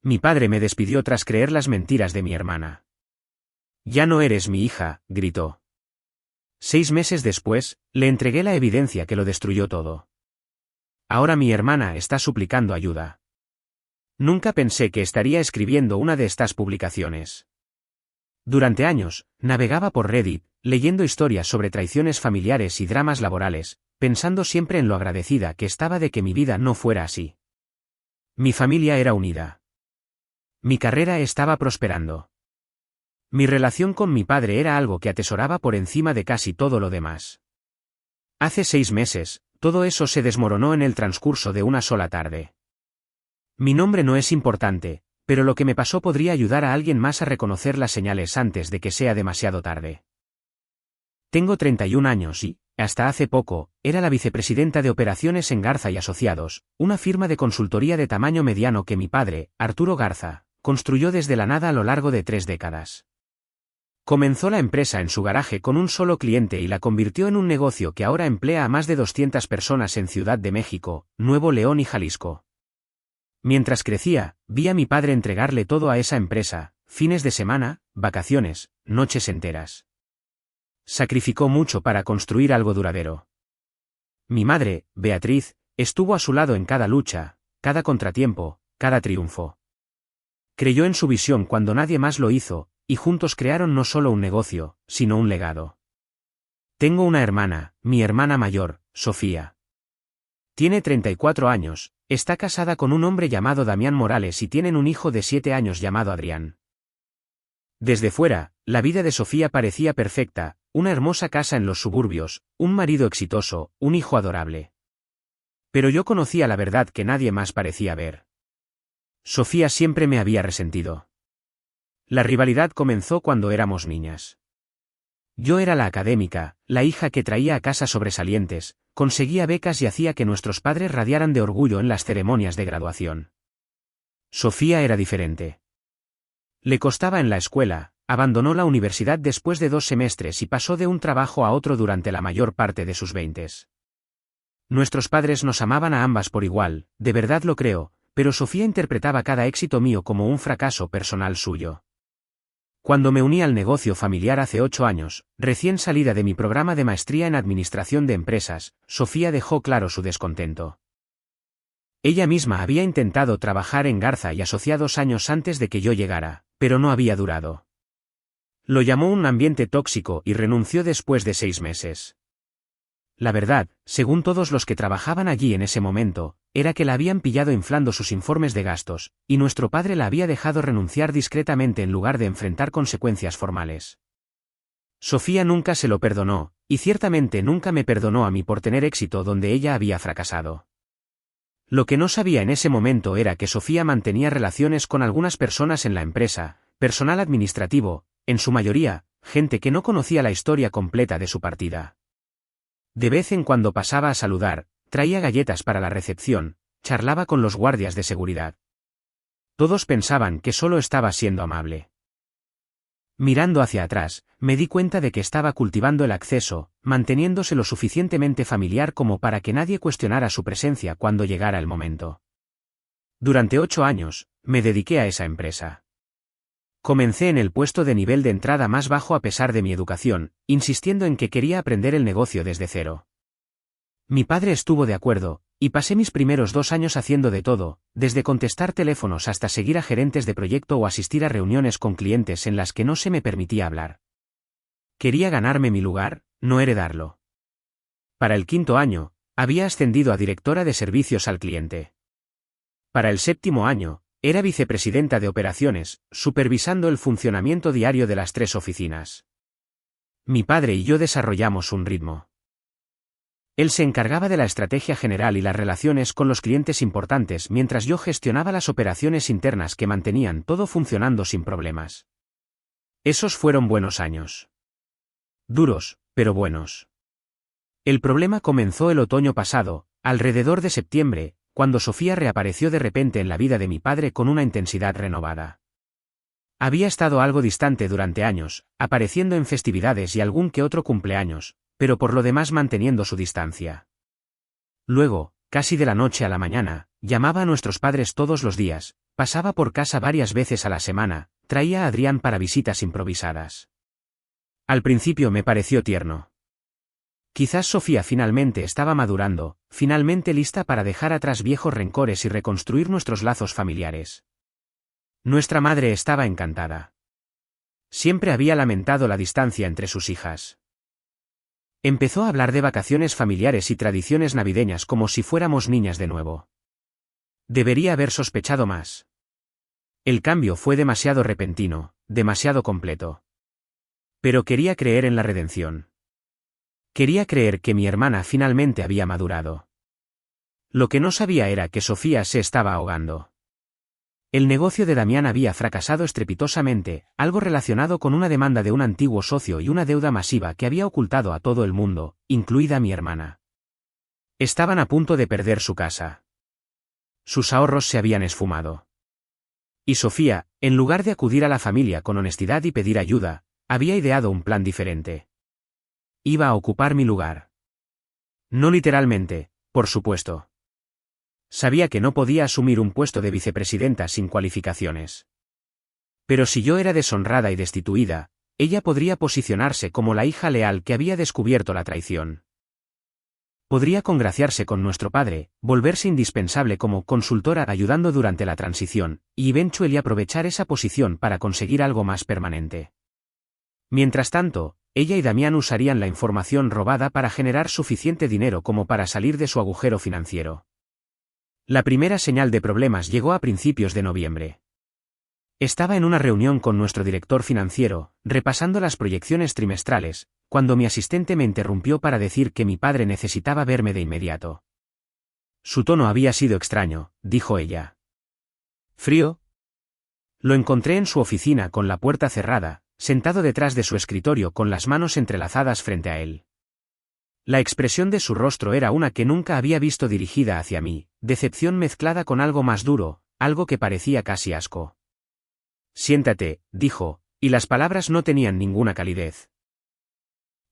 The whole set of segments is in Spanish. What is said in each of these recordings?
Mi padre me despidió tras creer las mentiras de mi hermana. «Ya no eres mi hija», gritó. 6 meses después, le entregué la evidencia que lo destruyó todo. Ahora mi hermana está suplicando ayuda. Nunca pensé que estaría escribiendo una de estas publicaciones. Durante años, navegaba por Reddit, leyendo historias sobre traiciones familiares y dramas laborales, pensando siempre en lo agradecida que estaba de que mi vida no fuera así. Mi familia era unida. Mi carrera estaba prosperando. Mi relación con mi padre era algo que atesoraba por encima de casi todo lo demás. Hace 6 meses, todo eso se desmoronó en el transcurso de una sola tarde. Mi nombre no es importante, pero lo que me pasó podría ayudar a alguien más a reconocer las señales antes de que sea demasiado tarde. Tengo 31 años y, hasta hace poco, era la vicepresidenta de operaciones en Garza y Asociados, una firma de consultoría de tamaño mediano que mi padre, Arturo Garza, construyó desde la nada a lo largo de 3 décadas. Comenzó la empresa en su garaje con un solo cliente y la convirtió en un negocio que ahora emplea a más de 200 personas en Ciudad de México, Nuevo León y Jalisco. Mientras crecía, vi a mi padre entregarle todo a esa empresa, fines de semana, vacaciones, noches enteras. Sacrificó mucho para construir algo duradero. Mi madre, Beatriz, estuvo a su lado en cada lucha, cada contratiempo, cada triunfo. Creyó en su visión cuando nadie más lo hizo, y juntos crearon no solo un negocio, sino un legado. Tengo una hermana, mi hermana mayor, Sofía. Tiene 34 años, está casada con un hombre llamado Damián Morales y tienen un hijo de 7 años llamado Adrián. Desde fuera, la vida de Sofía parecía perfecta, una hermosa casa en los suburbios, un marido exitoso, un hijo adorable. Pero yo conocía la verdad que nadie más parecía ver. Sofía siempre me había resentido. La rivalidad comenzó cuando éramos niñas. Yo era la académica, la hija que traía a casa sobresalientes, conseguía becas y hacía que nuestros padres radiaran de orgullo en las ceremonias de graduación. Sofía era diferente. Le costaba en la escuela, abandonó la universidad después de 2 semestres y pasó de un trabajo a otro durante la mayor parte de sus 20s. Nuestros padres nos amaban a ambas por igual, de verdad lo creo, pero Sofía interpretaba cada éxito mío como un fracaso personal suyo. Cuando me uní al negocio familiar hace 8 años, recién salida de mi programa de maestría en Administración de Empresas, Sofía dejó claro su descontento. Ella misma había intentado trabajar en Garza y Asociados años antes de que yo llegara, pero no había durado. Lo llamó un ambiente tóxico y renunció después de 6 meses. La verdad, según todos los que trabajaban allí en ese momento, era que la habían pillado inflando sus informes de gastos, y nuestro padre la había dejado renunciar discretamente en lugar de enfrentar consecuencias formales. Sofía nunca se lo perdonó, y ciertamente nunca me perdonó a mí por tener éxito donde ella había fracasado. Lo que no sabía en ese momento era que Sofía mantenía relaciones con algunas personas en la empresa, personal administrativo, en su mayoría, gente que no conocía la historia completa de su partida. De vez en cuando pasaba a saludar, traía galletas para la recepción, charlaba con los guardias de seguridad. Todos pensaban que solo estaba siendo amable. Mirando hacia atrás, me di cuenta de que estaba cultivando el acceso, manteniéndose lo suficientemente familiar como para que nadie cuestionara su presencia cuando llegara el momento. Durante 8 años, me dediqué a esa empresa. Comencé en el puesto de nivel de entrada más bajo a pesar de mi educación, insistiendo en que quería aprender el negocio desde cero. Mi padre estuvo de acuerdo, y pasé mis primeros 2 años haciendo de todo, desde contestar teléfonos hasta seguir a gerentes de proyecto o asistir a reuniones con clientes en las que no se me permitía hablar. Quería ganarme mi lugar, no heredarlo. Para el 5.º año, había ascendido a directora de servicios al cliente. Para el 7.º año, era vicepresidenta de operaciones, supervisando el funcionamiento diario de las 3 oficinas. Mi padre y yo desarrollamos un ritmo. Él se encargaba de la estrategia general y las relaciones con los clientes importantes mientras yo gestionaba las operaciones internas que mantenían todo funcionando sin problemas. Esos fueron buenos años. Duros, pero buenos. El problema comenzó el otoño pasado, alrededor de septiembre, cuando Sofía reapareció de repente en la vida de mi padre con una intensidad renovada. Había estado algo distante durante años, apareciendo en festividades y algún que otro cumpleaños, pero por lo demás manteniendo su distancia. Luego, casi de la noche a la mañana, llamaba a nuestros padres todos los días, pasaba por casa varias veces a la semana, traía a Adrián para visitas improvisadas. Al principio me pareció tierno. Quizás Sofía finalmente estaba madurando, finalmente lista para dejar atrás viejos rencores y reconstruir nuestros lazos familiares. Nuestra madre estaba encantada. Siempre había lamentado la distancia entre sus hijas. Empezó a hablar de vacaciones familiares y tradiciones navideñas como si fuéramos niñas de nuevo. Debería haber sospechado más. El cambio fue demasiado repentino, demasiado completo. Pero quería creer en la redención. Quería creer que mi hermana finalmente había madurado. Lo que no sabía era que Sofía se estaba ahogando. El negocio de Damián había fracasado estrepitosamente, algo relacionado con una demanda de un antiguo socio y una deuda masiva que había ocultado a todo el mundo, incluida mi hermana. Estaban a punto de perder su casa. Sus ahorros se habían esfumado. Y Sofía, en lugar de acudir a la familia con honestidad y pedir ayuda, había ideado un plan diferente. Iba a ocupar mi lugar. No literalmente, por supuesto. Sabía que no podía asumir un puesto de vicepresidenta sin cualificaciones. Pero si yo era deshonrada y destituida, ella podría posicionarse como la hija leal que había descubierto la traición. Podría congraciarse con nuestro padre, volverse indispensable como consultora ayudando durante la transición, y eventualmente aprovechar esa posición para conseguir algo más permanente. Mientras tanto, ella y Damián usarían la información robada para generar suficiente dinero como para salir de su agujero financiero. La primera señal de problemas llegó a principios de noviembre. Estaba en una reunión con nuestro director financiero, repasando las proyecciones trimestrales, cuando mi asistente me interrumpió para decir que mi padre necesitaba verme de inmediato. Su tono había sido extraño, dijo ella. ¿Frío? Lo encontré en su oficina con la puerta cerrada, sentado detrás de su escritorio con las manos entrelazadas frente a él. La expresión de su rostro era una que nunca había visto dirigida hacia mí, decepción mezclada con algo más duro, algo que parecía casi asco. Siéntate, dijo, y las palabras no tenían ninguna calidez.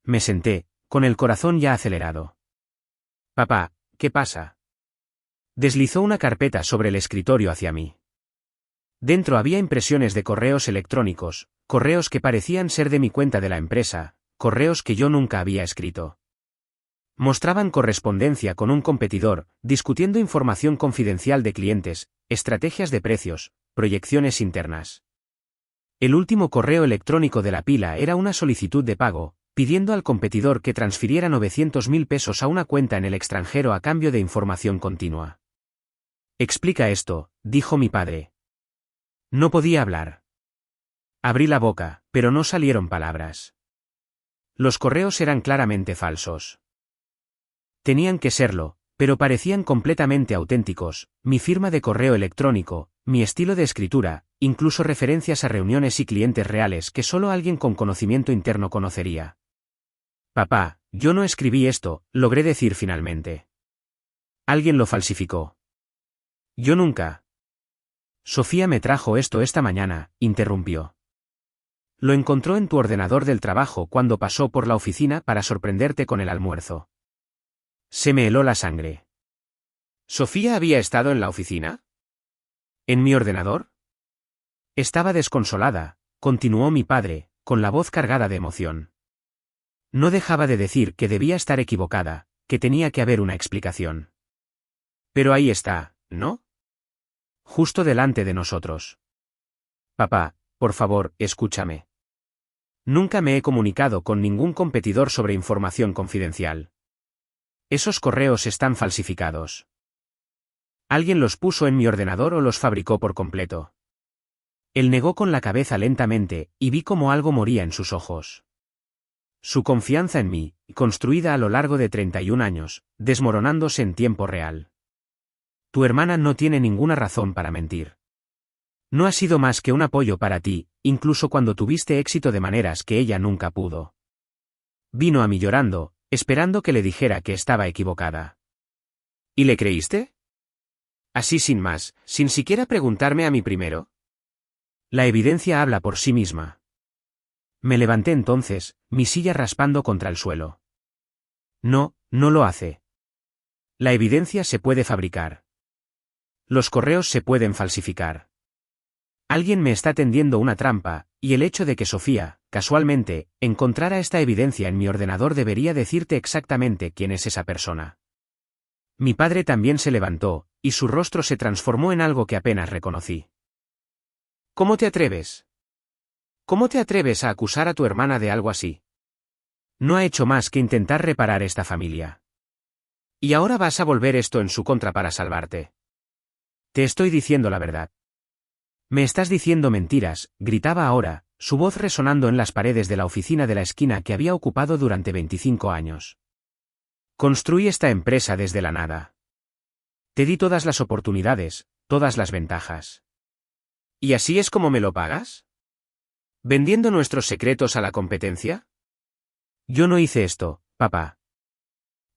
Me senté, con el corazón ya acelerado. Papá, ¿qué pasa? Deslizó una carpeta sobre el escritorio hacia mí. Dentro había impresiones de correos electrónicos, correos que parecían ser de mi cuenta de la empresa, correos que yo nunca había escrito. Mostraban correspondencia con un competidor, discutiendo información confidencial de clientes, estrategias de precios, proyecciones internas. El último correo electrónico de la pila era una solicitud de pago, pidiendo al competidor que transfiriera 900.000 pesos a una cuenta en el extranjero a cambio de información continua. Explica esto, dijo mi padre. No podía hablar. Abrí la boca, pero no salieron palabras. Los correos eran claramente falsos. Tenían que serlo, pero parecían completamente auténticos, mi firma de correo electrónico, mi estilo de escritura, incluso referencias a reuniones y clientes reales que solo alguien con conocimiento interno conocería. Papá, yo no escribí esto, logré decir finalmente. Alguien lo falsificó. Yo nunca. Sofía me trajo esto esta mañana, interrumpió. Lo encontró en tu ordenador del trabajo cuando pasó por la oficina para sorprenderte con el almuerzo. Se me heló la sangre. ¿Sofía había estado en la oficina? ¿En mi ordenador? Estaba desconsolada, continuó mi padre, con la voz cargada de emoción. No dejaba de decir que debía estar equivocada, que tenía que haber una explicación. Pero ahí está, ¿no? Justo delante de nosotros. Papá, por favor, escúchame. Nunca me he comunicado con ningún competidor sobre información confidencial. Esos correos están falsificados. Alguien los puso en mi ordenador o los fabricó por completo. Él negó con la cabeza lentamente, y vi cómo algo moría en sus ojos. Su confianza en mí, construida a lo largo de 31 años, desmoronándose en tiempo real. Tu hermana no tiene ninguna razón para mentir. No ha sido más que un apoyo para ti, incluso cuando tuviste éxito de maneras que ella nunca pudo. Vino a mí llorando, esperando que le dijera que estaba equivocada. ¿Y le creíste? Así sin más, sin siquiera preguntarme a mí primero. La evidencia habla por sí misma. Me levanté entonces, mi silla raspando contra el suelo. No, no lo hace. La evidencia se puede fabricar. Los correos se pueden falsificar. Alguien me está tendiendo una trampa, y el hecho de que Sofía, casualmente, encontrara esta evidencia en mi ordenador debería decirte exactamente quién es esa persona. Mi padre también se levantó, y su rostro se transformó en algo que apenas reconocí. ¿Cómo te atreves? ¿Cómo te atreves a acusar a tu hermana de algo así? No ha hecho más que intentar reparar esta familia. Y ahora vas a volver esto en su contra para salvarte. Te estoy diciendo la verdad. Me estás diciendo mentiras, gritaba ahora, su voz resonando en las paredes de la oficina de la esquina que había ocupado durante 25 años. Construí esta empresa desde la nada. Te di todas las oportunidades, todas las ventajas. ¿Y así es como me lo pagas? ¿Vendiendo nuestros secretos a la competencia? Yo no hice esto, papá.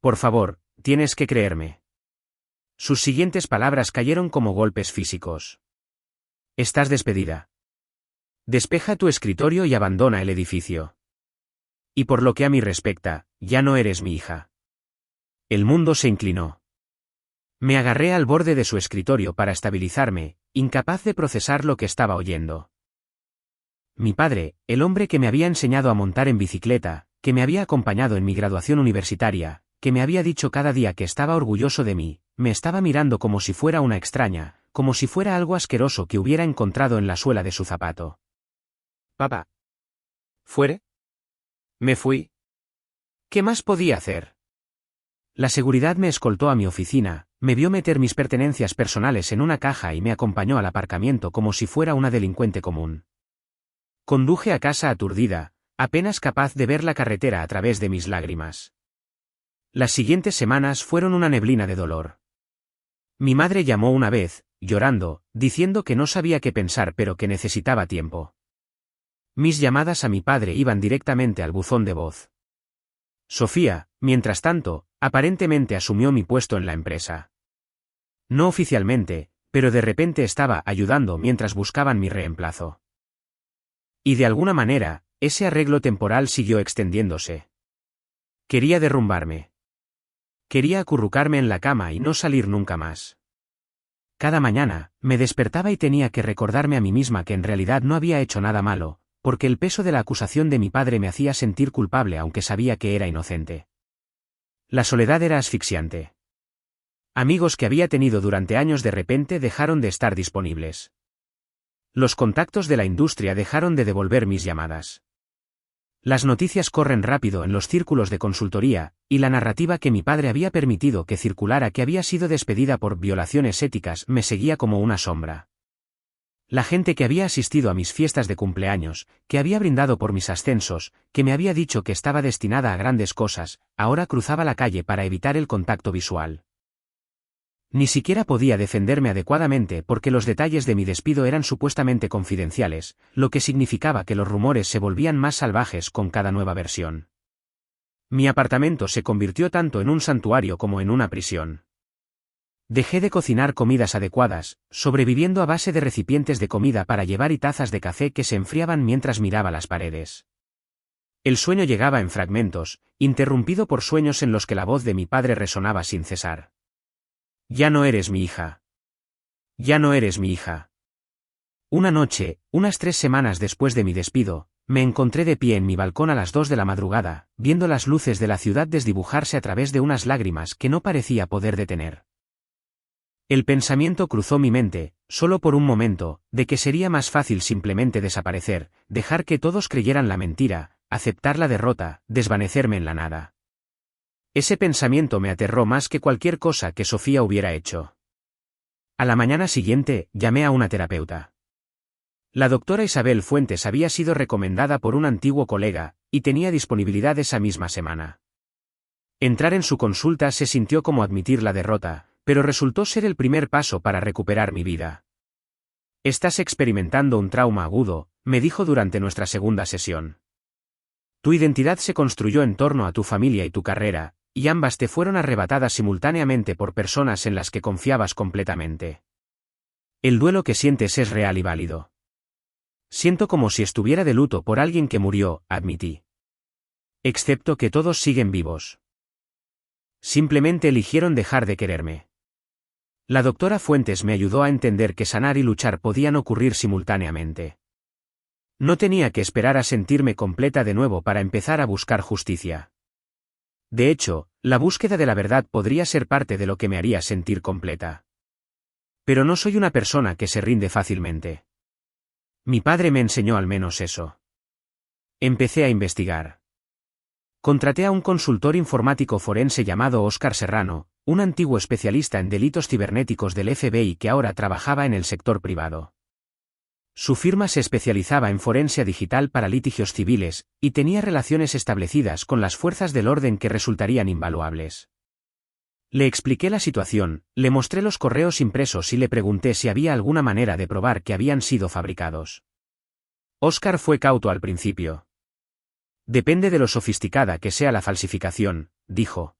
Por favor, tienes que creerme. Sus siguientes palabras cayeron como golpes físicos. Estás despedida. Despeja tu escritorio y abandona el edificio. Y por lo que a mí respecta, ya no eres mi hija. El mundo se inclinó. Me agarré al borde de su escritorio para estabilizarme, incapaz de procesar lo que estaba oyendo. Mi padre, el hombre que me había enseñado a montar en bicicleta, que me había acompañado en mi graduación universitaria, que me había dicho cada día que estaba orgulloso de mí, me estaba mirando como si fuera una extraña, como si fuera algo asqueroso que hubiera encontrado en la suela de su zapato. Papá. ¿Fuere? Me fui. ¿Qué más podía hacer? La seguridad me escoltó a mi oficina, me vio meter mis pertenencias personales en una caja y me acompañó al aparcamiento como si fuera una delincuente común. Conduje a casa aturdida, apenas capaz de ver la carretera a través de mis lágrimas. Las siguientes semanas fueron una neblina de dolor. Mi madre llamó una vez, llorando, diciendo que no sabía qué pensar pero que necesitaba tiempo. Mis llamadas a mi padre iban directamente al buzón de voz. Sofía, mientras tanto, aparentemente asumió mi puesto en la empresa. No oficialmente, pero de repente estaba ayudando mientras buscaban mi reemplazo. Y de alguna manera, ese arreglo temporal siguió extendiéndose. Quería derrumbarme. Quería acurrucarme en la cama y no salir nunca más. Cada mañana, me despertaba y tenía que recordarme a mí misma que en realidad no había hecho nada malo, porque el peso de la acusación de mi padre me hacía sentir culpable aunque sabía que era inocente. La soledad era asfixiante. Amigos que había tenido durante años de repente dejaron de estar disponibles. Los contactos de la industria dejaron de devolver mis llamadas. Las noticias corren rápido en los círculos de consultoría, y la narrativa que mi padre había permitido que circulara que había sido despedida por violaciones éticas me seguía como una sombra. La gente que había asistido a mis fiestas de cumpleaños, que había brindado por mis ascensos, que me había dicho que estaba destinada a grandes cosas, ahora cruzaba la calle para evitar el contacto visual. Ni siquiera podía defenderme adecuadamente porque los detalles de mi despido eran supuestamente confidenciales, lo que significaba que los rumores se volvían más salvajes con cada nueva versión. Mi apartamento se convirtió tanto en un santuario como en una prisión. Dejé de cocinar comidas adecuadas, sobreviviendo a base de recipientes de comida para llevar y tazas de café que se enfriaban mientras miraba las paredes. El sueño llegaba en fragmentos, interrumpido por sueños en los que la voz de mi padre resonaba sin cesar. Ya no eres mi hija. Ya no eres mi hija. Una noche, unas 3 semanas después de mi despido, me encontré de pie en mi balcón a las 2 de la madrugada, viendo las luces de la ciudad desdibujarse a través de unas lágrimas que no parecía poder detener. El pensamiento cruzó mi mente, solo por un momento, de que sería más fácil simplemente desaparecer, dejar que todos creyeran la mentira, aceptar la derrota, desvanecerme en la nada. Ese pensamiento me aterró más que cualquier cosa que Sofía hubiera hecho. A la mañana siguiente, llamé a una terapeuta. La doctora Isabel Fuentes había sido recomendada por un antiguo colega, y tenía disponibilidad esa misma semana. Entrar en su consulta se sintió como admitir la derrota, pero resultó ser el primer paso para recuperar mi vida. Estás experimentando un trauma agudo, me dijo durante nuestra segunda sesión. Tu identidad se construyó en torno a tu familia y tu carrera, y ambas te fueron arrebatadas simultáneamente por personas en las que confiabas completamente. El duelo que sientes es real y válido. Siento como si estuviera de luto por alguien que murió, admití. Excepto que todos siguen vivos. Simplemente eligieron dejar de quererme. La doctora Fuentes me ayudó a entender que sanar y luchar podían ocurrir simultáneamente. No tenía que esperar a sentirme completa de nuevo para empezar a buscar justicia. De hecho, la búsqueda de la verdad podría ser parte de lo que me haría sentir completa. Pero no soy una persona que se rinde fácilmente. Mi padre me enseñó al menos eso. Empecé a investigar. Contraté a un consultor informático forense llamado Óscar Serrano, un antiguo especialista en delitos cibernéticos del FBI que ahora trabajaba en el sector privado. Su firma se especializaba en forense digital para litigios civiles, y tenía relaciones establecidas con las fuerzas del orden que resultarían invaluables. Le expliqué la situación, le mostré los correos impresos y le pregunté si había alguna manera de probar que habían sido fabricados. Óscar fue cauto al principio. Depende de lo sofisticada que sea la falsificación, dijo.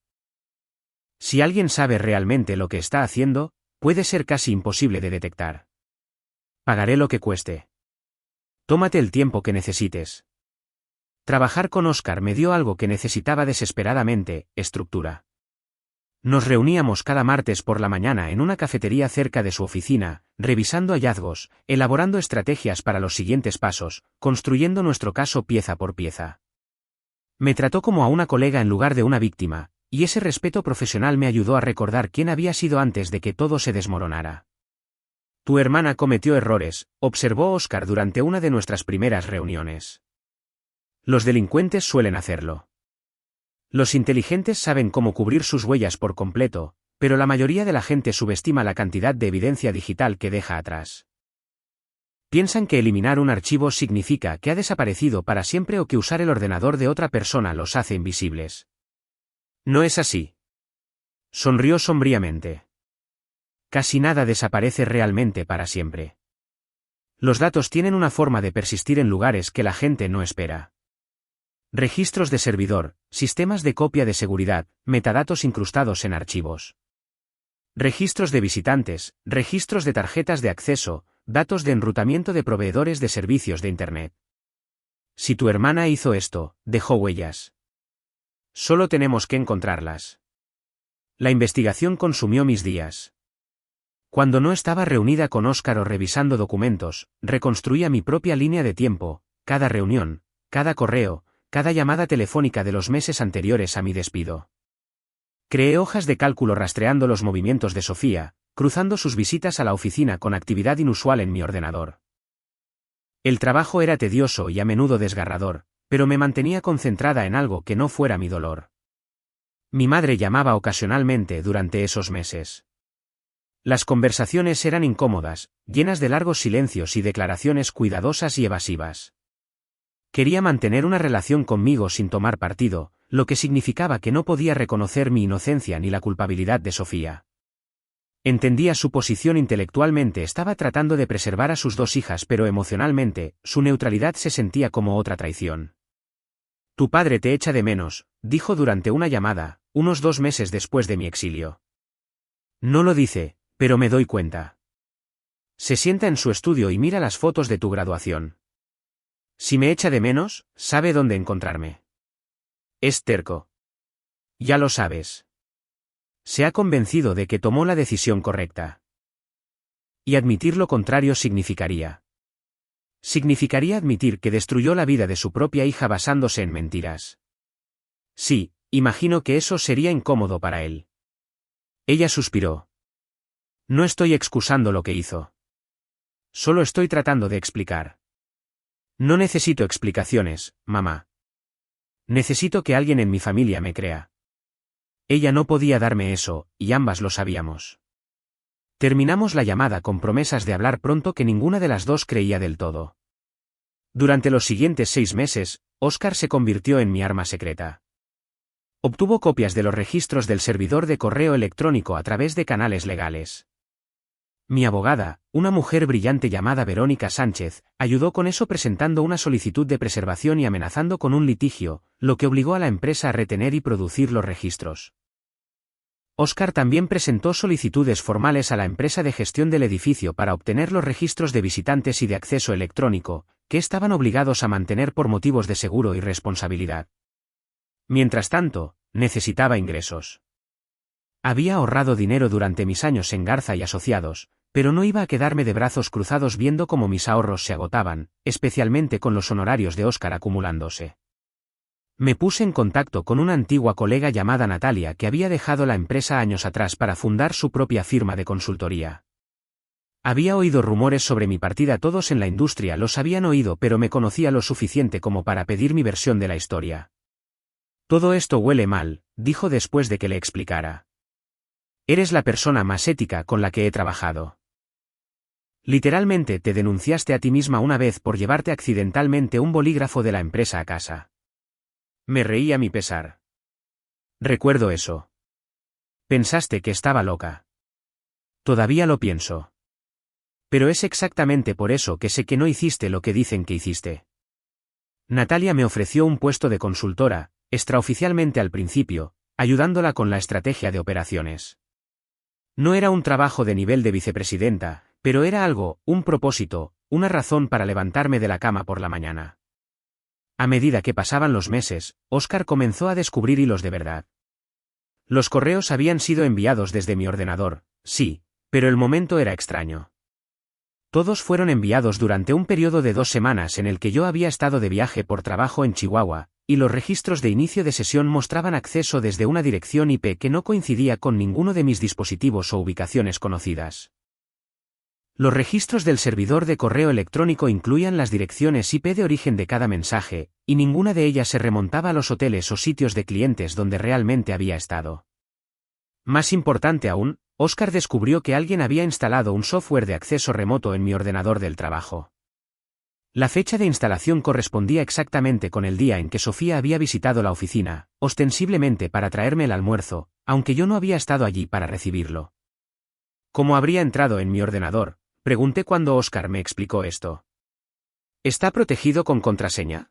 Si alguien sabe realmente lo que está haciendo, puede ser casi imposible de detectar. Pagaré lo que cueste. Tómate el tiempo que necesites. Trabajar con Óscar me dio algo que necesitaba desesperadamente: estructura. Nos reuníamos cada martes por la mañana en una cafetería cerca de su oficina, revisando hallazgos, elaborando estrategias para los siguientes pasos, construyendo nuestro caso pieza por pieza. Me trató como a una colega en lugar de una víctima, y ese respeto profesional me ayudó a recordar quién había sido antes de que todo se desmoronara. Tu hermana cometió errores, observó Óscar durante una de nuestras primeras reuniones. Los delincuentes suelen hacerlo. Los inteligentes saben cómo cubrir sus huellas por completo, pero la mayoría de la gente subestima la cantidad de evidencia digital que deja atrás. Piensan que eliminar un archivo significa que ha desaparecido para siempre o que usar el ordenador de otra persona los hace invisibles. No es así. Sonrió sombríamente. Casi nada desaparece realmente para siempre. Los datos tienen una forma de persistir en lugares que la gente no espera. Registros de servidor, sistemas de copia de seguridad, metadatos incrustados en archivos. Registros de visitantes, registros de tarjetas de acceso, datos de enrutamiento de proveedores de servicios de Internet. Si tu hermana hizo esto, dejó huellas. Solo tenemos que encontrarlas. La investigación consumió mis días. Cuando no estaba reunida con Óscar o revisando documentos, reconstruía mi propia línea de tiempo, cada reunión, cada correo, cada llamada telefónica de los meses anteriores a mi despido. Creé hojas de cálculo rastreando los movimientos de Sofía, cruzando sus visitas a la oficina con actividad inusual en mi ordenador. El trabajo era tedioso y a menudo desgarrador, pero me mantenía concentrada en algo que no fuera mi dolor. Mi madre llamaba ocasionalmente durante esos meses. Las conversaciones eran incómodas, llenas de largos silencios y declaraciones cuidadosas y evasivas. Quería mantener una relación conmigo sin tomar partido, lo que significaba que no podía reconocer mi inocencia ni la culpabilidad de Sofía. Entendía su posición intelectualmente, estaba tratando de preservar a sus dos hijas, pero emocionalmente, su neutralidad se sentía como otra traición. Tu padre te echa de menos, dijo durante una llamada, unos 2 meses después de mi exilio. No lo dice, pero me doy cuenta. Se sienta en su estudio y mira las fotos de tu graduación. Si me echa de menos, sabe dónde encontrarme. Es terco. Ya lo sabes. Se ha convencido de que tomó la decisión correcta. Y admitir lo contrario significaría admitir que destruyó la vida de su propia hija basándose en mentiras. Sí, imagino que eso sería incómodo para él. Ella suspiró. No estoy excusando lo que hizo. Solo estoy tratando de explicar. No necesito explicaciones, mamá. Necesito que alguien en mi familia me crea. Ella no podía darme eso, y ambas lo sabíamos. Terminamos la llamada con promesas de hablar pronto que ninguna de las dos creía del todo. Durante los siguientes 6 meses, Óscar se convirtió en mi arma secreta. Obtuvo copias de los registros del servidor de correo electrónico a través de canales legales. Mi abogada, una mujer brillante llamada Verónica Sánchez, ayudó con eso presentando una solicitud de preservación y amenazando con un litigio, lo que obligó a la empresa a retener y producir los registros. Óscar también presentó solicitudes formales a la empresa de gestión del edificio para obtener los registros de visitantes y de acceso electrónico, que estaban obligados a mantener por motivos de seguro y responsabilidad. Mientras tanto, necesitaba ingresos. Había ahorrado dinero durante mis años en Garza y Asociados, pero no iba a quedarme de brazos cruzados viendo cómo mis ahorros se agotaban, especialmente con los honorarios de Óscar acumulándose. Me puse en contacto con una antigua colega llamada Natalia que había dejado la empresa años atrás para fundar su propia firma de consultoría. Había oído rumores sobre mi partida, todos en la industria los habían oído, pero me conocía lo suficiente como para pedir mi versión de la historia. Todo esto huele mal, dijo después de que le explicara. Eres la persona más ética con la que he trabajado. Literalmente te denunciaste a ti misma una vez por llevarte accidentalmente un bolígrafo de la empresa a casa. Me reí a mi pesar. Recuerdo eso. Pensaste que estaba loca. Todavía lo pienso. Pero es exactamente por eso que sé que no hiciste lo que dicen que hiciste. Natalia me ofreció un puesto de consultora, extraoficialmente al principio, ayudándola con la estrategia de operaciones. No era un trabajo de nivel de vicepresidenta, pero era algo, un propósito, una razón para levantarme de la cama por la mañana. A medida que pasaban los meses, Óscar comenzó a descubrir hilos de verdad. Los correos habían sido enviados desde mi ordenador, sí, pero el momento era extraño. Todos fueron enviados durante un periodo de 2 semanas en el que yo había estado de viaje por trabajo en Chihuahua, y los registros de inicio de sesión mostraban acceso desde una dirección IP que no coincidía con ninguno de mis dispositivos o ubicaciones conocidas. Los registros del servidor de correo electrónico incluían las direcciones IP de origen de cada mensaje, y ninguna de ellas se remontaba a los hoteles o sitios de clientes donde realmente había estado. Más importante aún, Óscar descubrió que alguien había instalado un software de acceso remoto en mi ordenador del trabajo. La fecha de instalación correspondía exactamente con el día en que Sofía había visitado la oficina, ostensiblemente para traerme el almuerzo, aunque yo no había estado allí para recibirlo. ¿Cómo habría entrado en mi ordenador?, pregunté cuando Óscar me explicó esto. ¿Está protegido con contraseña?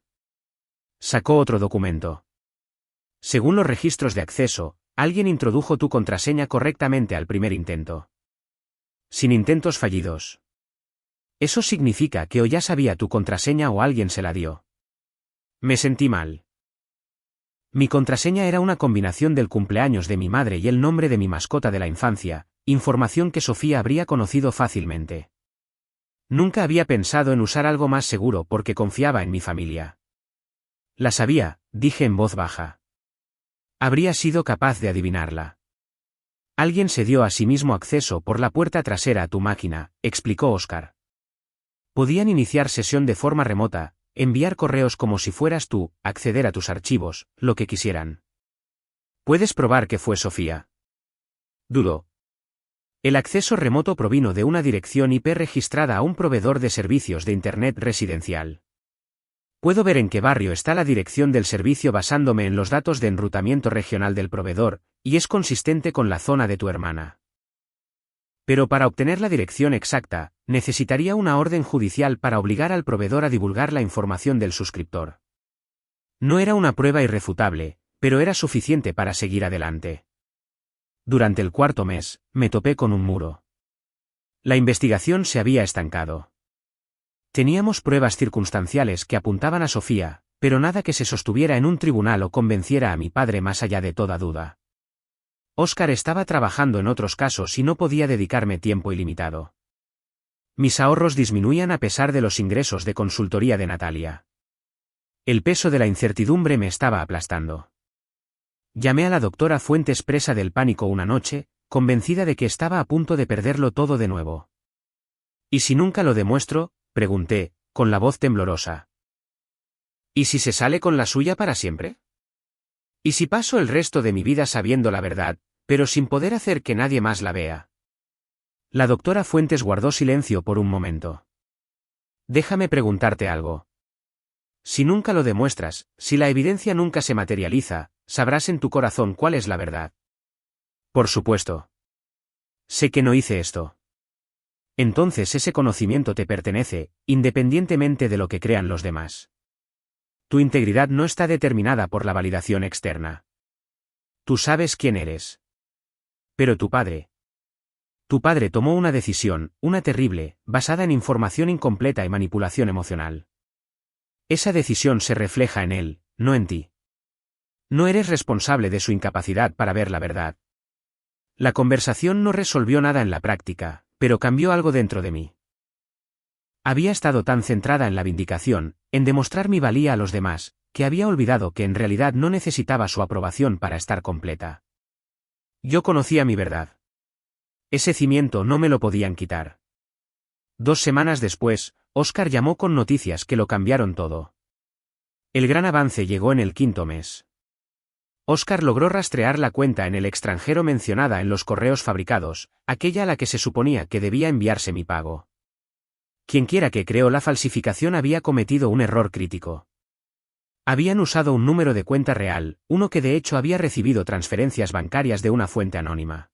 Sacó otro documento. Según los registros de acceso, alguien introdujo tu contraseña correctamente al primer intento. Sin intentos fallidos. Eso significa que o ya sabía tu contraseña o alguien se la dio. Me sentí mal. Mi contraseña era una combinación del cumpleaños de mi madre y el nombre de mi mascota de la infancia, información que Sofía habría conocido fácilmente. Nunca había pensado en usar algo más seguro porque confiaba en mi familia. La sabía, dije en voz baja. Habría sido capaz de adivinarla. Alguien se dio a sí mismo acceso por la puerta trasera a tu máquina, explicó Óscar. Podían iniciar sesión de forma remota, enviar correos como si fueras tú, acceder a tus archivos, lo que quisieran. ¿Puedes probar que fue Sofía? Dudó. El acceso remoto provino de una dirección IP registrada a un proveedor de servicios de Internet residencial. Puedo ver en qué barrio está la dirección del servicio basándome en los datos de enrutamiento regional del proveedor, y es consistente con la zona de tu hermana. Pero para obtener la dirección exacta, necesitaría una orden judicial para obligar al proveedor a divulgar la información del suscriptor. No era una prueba irrefutable, pero era suficiente para seguir adelante. Durante el 4.º mes, me topé con un muro. La investigación se había estancado. Teníamos pruebas circunstanciales que apuntaban a Sofía, pero nada que se sostuviera en un tribunal o convenciera a mi padre más allá de toda duda. Óscar estaba trabajando en otros casos y no podía dedicarme tiempo ilimitado. Mis ahorros disminuían a pesar de los ingresos de consultoría de Natalia. El peso de la incertidumbre me estaba aplastando. Llamé a la doctora Fuentes presa del pánico una noche, convencida de que estaba a punto de perderlo todo de nuevo. ¿Y si nunca lo demuestro?, pregunté, con la voz temblorosa. ¿Y si se sale con la suya para siempre? ¿Y si paso el resto de mi vida sabiendo la verdad, pero sin poder hacer que nadie más la vea? La doctora Fuentes guardó silencio por un momento. Déjame preguntarte algo. Si nunca lo demuestras, si la evidencia nunca se materializa, sabrás en tu corazón cuál es la verdad. Por supuesto. Sé que no hice esto. Entonces ese conocimiento te pertenece, independientemente de lo que crean los demás. Tu integridad no está determinada por la validación externa. Tú sabes quién eres. Pero tu padre. Tu padre tomó una decisión, una terrible, basada en información incompleta y manipulación emocional. Esa decisión se refleja en él, no en ti. No eres responsable de su incapacidad para ver la verdad. La conversación no resolvió nada en la práctica, pero cambió algo dentro de mí. Había estado tan centrada en la vindicación, en demostrar mi valía a los demás, que había olvidado que en realidad no necesitaba su aprobación para estar completa. Yo conocía mi verdad. Ese cimiento no me lo podían quitar. 2 semanas después, Oscar llamó con noticias que lo cambiaron todo. El gran avance llegó en el 5.º mes. Oscar logró rastrear la cuenta en el extranjero mencionada en los correos fabricados, aquella a la que se suponía que debía enviarse mi pago. Quienquiera que creó la falsificación había cometido un error crítico. Habían usado un número de cuenta real, uno que de hecho había recibido transferencias bancarias de una fuente anónima.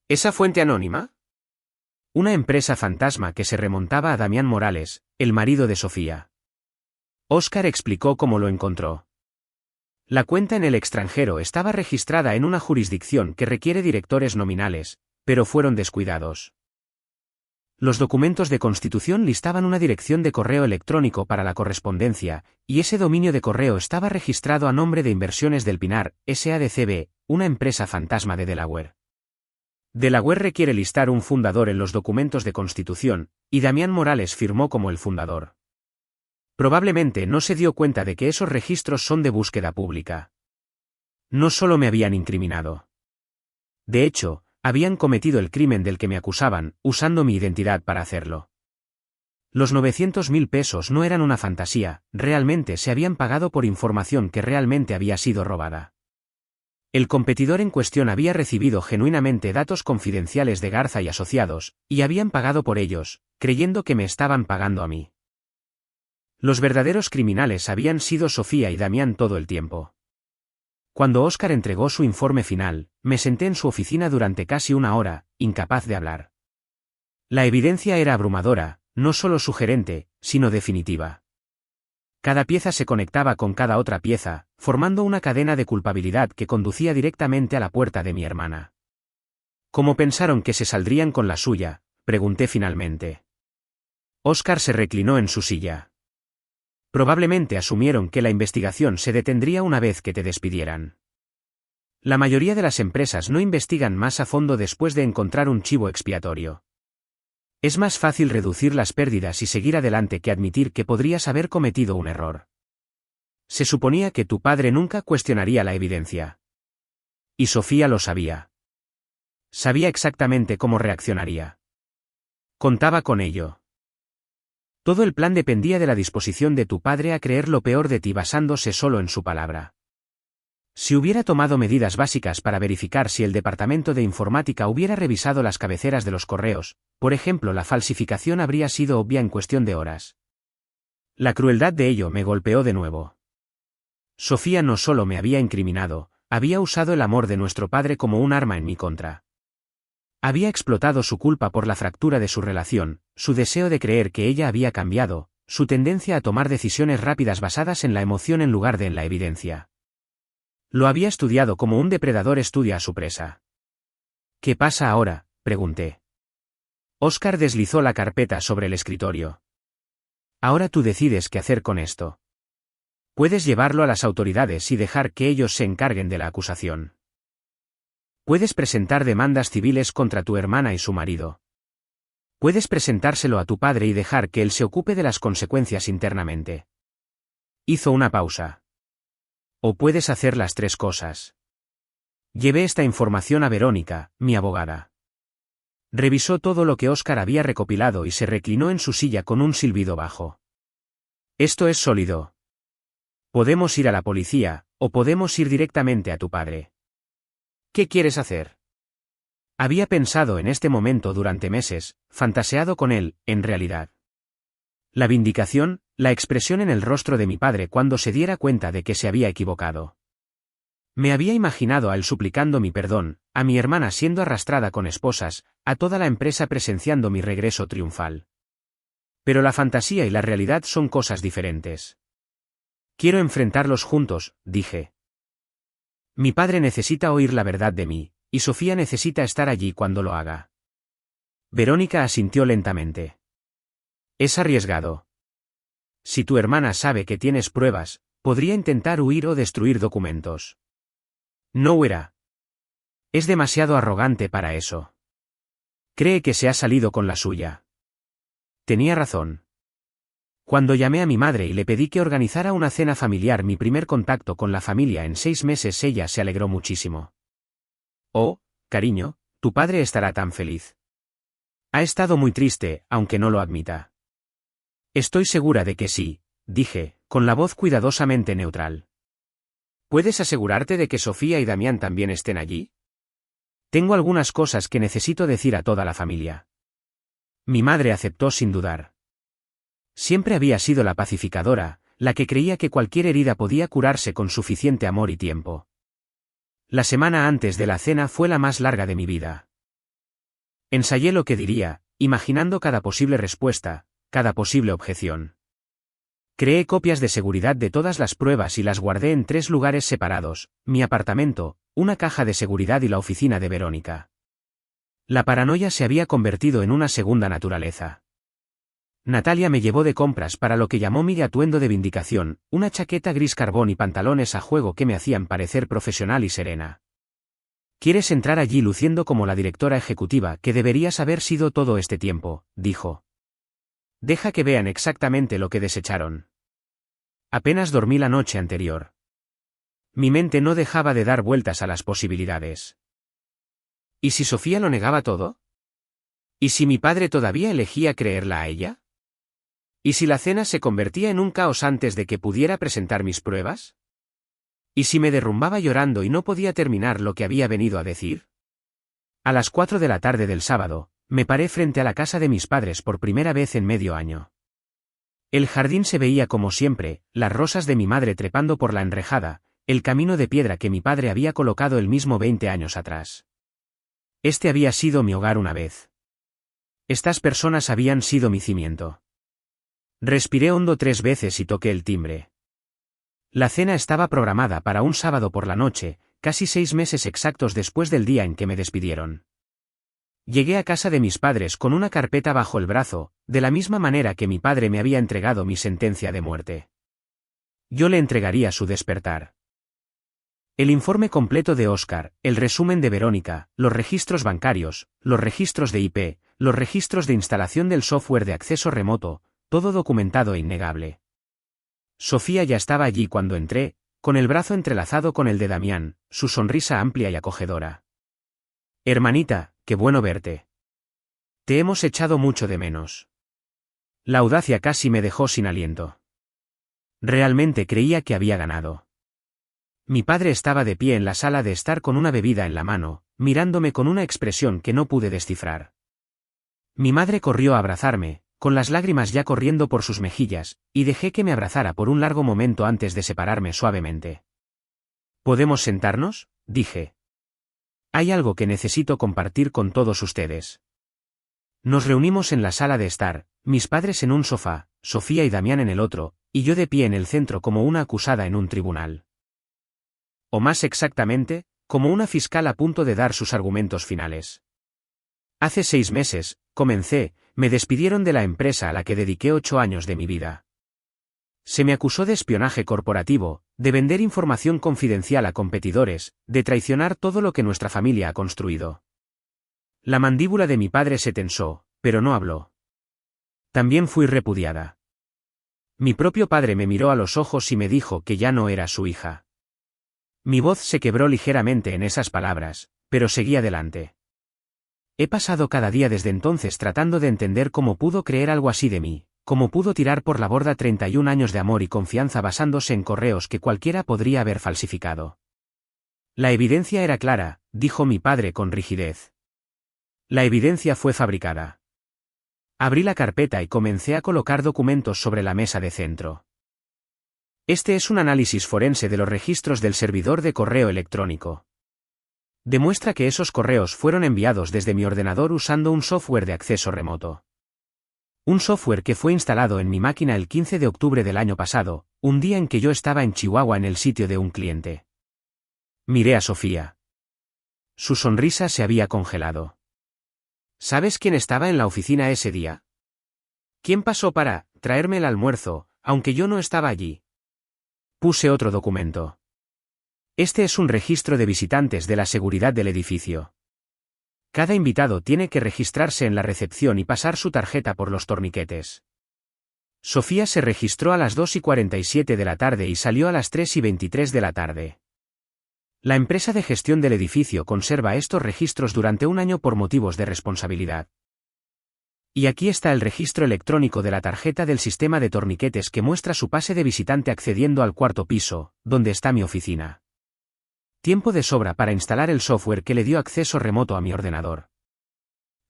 ¿Esa fuente anónima? Una empresa fantasma que se remontaba a Damián Morales, el marido de Sofía. Oscar explicó cómo lo encontró. La cuenta en el extranjero estaba registrada en una jurisdicción que requiere directores nominales, pero fueron descuidados. Los documentos de constitución listaban una dirección de correo electrónico para la correspondencia, y ese dominio de correo estaba registrado a nombre de Inversiones del Pinar, S.A.D.C.B., una empresa fantasma de Delaware. Delaware requiere listar un fundador en los documentos de constitución, y Damián Morales firmó como el fundador. Probablemente no se dio cuenta de que esos registros son de búsqueda pública. No solo me habían incriminado. De hecho, habían cometido el crimen del que me acusaban, usando mi identidad para hacerlo. Los 900.000 pesos no eran una fantasía, realmente se habían pagado por información que realmente había sido robada. El competidor en cuestión había recibido genuinamente datos confidenciales de Garza y asociados, y habían pagado por ellos, creyendo que me estaban pagando a mí. Los verdaderos criminales habían sido Sofía y Damián todo el tiempo. Cuando Oscar entregó su informe final, me senté en su oficina durante casi 1 hora, incapaz de hablar. La evidencia era abrumadora, no solo sugerente, sino definitiva. Cada pieza se conectaba con cada otra pieza, formando una cadena de culpabilidad que conducía directamente a la puerta de mi hermana. ¿Cómo pensaron que se saldrían con la suya?, pregunté finalmente. Oscar se reclinó en su silla. Probablemente asumieron que la investigación se detendría una vez que te despidieran. La mayoría de las empresas no investigan más a fondo después de encontrar un chivo expiatorio. Es más fácil reducir las pérdidas y seguir adelante que admitir que podrías haber cometido un error. Se suponía que tu padre nunca cuestionaría la evidencia. Y Sofía lo sabía. Sabía exactamente cómo reaccionaría. Contaba con ello. Todo el plan dependía de la disposición de tu padre a creer lo peor de ti basándose solo en su palabra. Si hubiera tomado medidas básicas para verificar si el departamento de informática hubiera revisado las cabeceras de los correos, por ejemplo, la falsificación habría sido obvia en cuestión de horas. La crueldad de ello me golpeó de nuevo. Sofía no solo me había incriminado, había usado el amor de nuestro padre como un arma en mi contra. Había explotado su culpa por la fractura de su relación, su deseo de creer que ella había cambiado, su tendencia a tomar decisiones rápidas basadas en la emoción en lugar de en la evidencia. Lo había estudiado como un depredador estudia a su presa. ¿Qué pasa ahora?, pregunté. Oscar deslizó la carpeta sobre el escritorio. Ahora tú decides qué hacer con esto. Puedes llevarlo a las autoridades y dejar que ellos se encarguen de la acusación. Puedes presentar demandas civiles contra tu hermana y su marido. Puedes presentárselo a tu padre y dejar que él se ocupe de las consecuencias internamente. Hizo una pausa. O puedes hacer las 3 cosas. Llevé esta información a Verónica, mi abogada. Revisó todo lo que Oscar había recopilado y se reclinó en su silla con un silbido bajo. Esto es sólido. Podemos ir a la policía, o podemos ir directamente a tu padre. ¿Qué quieres hacer? Había pensado en este momento durante meses, fantaseado con él, en realidad. La vindicación, la expresión en el rostro de mi padre cuando se diera cuenta de que se había equivocado. Me había imaginado a él suplicando mi perdón, a mi hermana siendo arrastrada con esposas, a toda la empresa presenciando mi regreso triunfal. Pero la fantasía y la realidad son cosas diferentes. Quiero enfrentarlos juntos, dije. Mi padre necesita oír la verdad de mí, y Sofía necesita estar allí cuando lo haga. Verónica asintió lentamente. Es arriesgado. Si tu hermana sabe que tienes pruebas, podría intentar huir o destruir documentos. No huirá. Es demasiado arrogante para eso. Cree que se ha salido con la suya. Tenía razón. Cuando llamé a mi madre y le pedí que organizara una cena familiar, mi primer contacto con la familia en 6 meses, ella se alegró muchísimo. Oh, cariño, tu padre estará tan feliz. Ha estado muy triste, aunque no lo admita. Estoy segura de que sí, dije, con la voz cuidadosamente neutral. ¿Puedes asegurarte de que Sofía y Damián también estén allí? Tengo algunas cosas que necesito decir a toda la familia. Mi madre aceptó sin dudar. Siempre había sido la pacificadora, la que creía que cualquier herida podía curarse con suficiente amor y tiempo. La semana antes de la cena fue la más larga de mi vida. Ensayé lo que diría, imaginando cada posible respuesta, cada posible objeción. Creé copias de seguridad de todas las pruebas y las guardé en 3 lugares separados: mi apartamento, una caja de seguridad y la oficina de Verónica. La paranoia se había convertido en una segunda naturaleza. Natalia me llevó de compras para lo que llamó mi atuendo de vindicación, una chaqueta gris carbón y pantalones a juego que me hacían parecer profesional y serena. «¿Quieres entrar allí luciendo como la directora ejecutiva que deberías haber sido todo este tiempo?», dijo. «Deja que vean exactamente lo que desecharon». Apenas dormí la noche anterior. Mi mente no dejaba de dar vueltas a las posibilidades. ¿Y si Sofía lo negaba todo? ¿Y si mi padre todavía elegía creerla a ella? ¿Y si la cena se convertía en un caos antes de que pudiera presentar mis pruebas? ¿Y si me derrumbaba llorando y no podía terminar lo que había venido a decir? A las 4 de la tarde del sábado, me paré frente a la casa de mis padres por primera vez en medio año. El jardín se veía como siempre, las rosas de mi madre trepando por la enrejada, el camino de piedra que mi padre había colocado el mismo 20 años atrás. Este había sido mi hogar una vez. Estas personas habían sido mi cimiento. Respiré hondo 3 veces y toqué el timbre. La cena estaba programada para un sábado por la noche, casi 6 meses exactos después del día en que me despidieron. Llegué a casa de mis padres con una carpeta bajo el brazo, de la misma manera que mi padre me había entregado mi sentencia de muerte. Yo le entregaría su despertar. El informe completo de Oscar, el resumen de Verónica, los registros bancarios, los registros de IP, los registros de instalación del software de acceso remoto, todo documentado e innegable. Sofía ya estaba allí cuando entré, con el brazo entrelazado con el de Damián, su sonrisa amplia y acogedora. «Hermanita, qué bueno verte. Te hemos echado mucho de menos». La audacia casi me dejó sin aliento. Realmente creía que había ganado. Mi padre estaba de pie en la sala de estar con una bebida en la mano, mirándome con una expresión que no pude descifrar. Mi madre corrió a abrazarme, con las lágrimas ya corriendo por sus mejillas, y dejé que me abrazara por un largo momento antes de separarme suavemente. «¿Podemos sentarnos?», dije. «Hay algo que necesito compartir con todos ustedes». Nos reunimos en la sala de estar, mis padres en un sofá, Sofía y Damián en el otro, y yo de pie en el centro como una acusada en un tribunal. O más exactamente, como una fiscal a punto de dar sus argumentos finales. Hace 6 meses, comencé, me despidieron de la empresa a la que dediqué 8 años de mi vida. Se me acusó de espionaje corporativo, de vender información confidencial a competidores, de traicionar todo lo que nuestra familia ha construido. La mandíbula de mi padre se tensó, pero no habló. También fui repudiada. Mi propio padre me miró a los ojos y me dijo que ya no era su hija. Mi voz se quebró ligeramente en esas palabras, pero seguí adelante. He pasado cada día desde entonces tratando de entender cómo pudo creer algo así de mí, cómo pudo tirar por la borda 31 años de amor y confianza basándose en correos que cualquiera podría haber falsificado. La evidencia era clara, dijo mi padre con rigidez. La evidencia fue fabricada. Abrí la carpeta y comencé a colocar documentos sobre la mesa de centro. Este es un análisis forense de los registros del servidor de correo electrónico. Demuestra que esos correos fueron enviados desde mi ordenador usando un software de acceso remoto. Un software que fue instalado en mi máquina el 15 de octubre del año pasado, un día en que yo estaba en Chihuahua en el sitio de un cliente. Miré a Sofía. Su sonrisa se había congelado. ¿Sabes quién estaba en la oficina ese día? ¿Quién pasó para traerme el almuerzo, aunque yo no estaba allí? Puse otro documento. Este es un registro de visitantes de la seguridad del edificio. Cada invitado tiene que registrarse en la recepción y pasar su tarjeta por los torniquetes. Sofía se registró a las 2:47 de la tarde y salió a las 3:23 de la tarde. La empresa de gestión del edificio conserva estos registros durante un año por motivos de responsabilidad. Y aquí está el registro electrónico de la tarjeta del sistema de torniquetes que muestra su pase de visitante accediendo al cuarto piso, donde está mi oficina. Tiempo de sobra para instalar el software que le dio acceso remoto a mi ordenador.